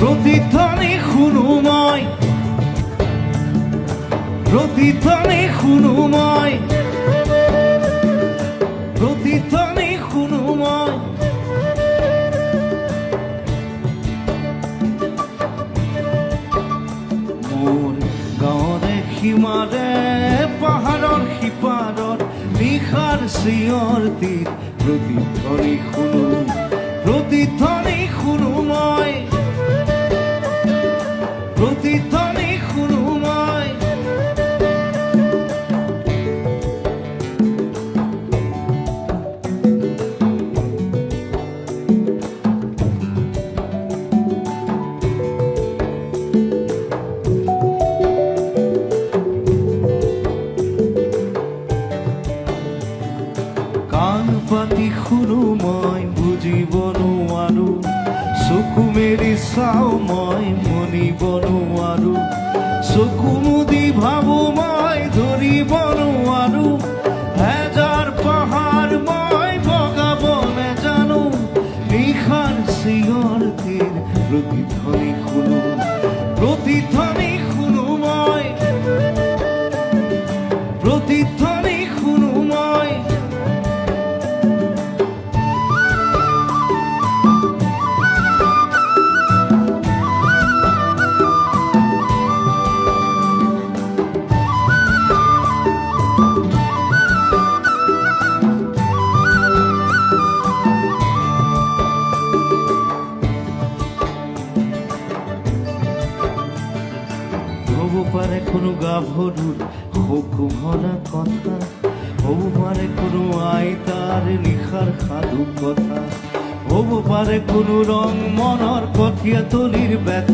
প্ৰতিধ্বনি খুনুময়, প্ৰতিধ্বনি খুনুময়, প্ৰতিধ্বনি খুনুময়। মোৰ গাঁৱৰে সীমাৰে পাহাৰৰ সিপাৰৰ নিশাৰ চিঞৰ তীৰ প্ৰতিধ্বনি শুনো, প্ৰতিধ্বনি শুনো মই, প্ৰতিধ্বনি শুনো মই। কাণ পাতি শুনো মই বুজিব নোৱাৰো, চকু মেলি চাও মই মনিব নোৱাৰো, চকু মুদি ভাবো মই ধৰিব নোৱাৰো। হেজাৰ পাহাৰ মই বগাব নেজানো, নিশাৰ চিঞৰ তীৰ প্ৰতিধ্বনি শুনো, প্ৰতিধ্বনি শুনো মই, প্ৰতিধ্বনি শুনো মই। হব পাৰে কোনো গাভৰুৰ শোক ভৰা কথা, হব পাৰে কোনো আইতাৰ নিশাৰ সাধু কথা, হব পাৰে কোনো ৰং মনৰ কঠীয়া তলিৰ ব্যথা।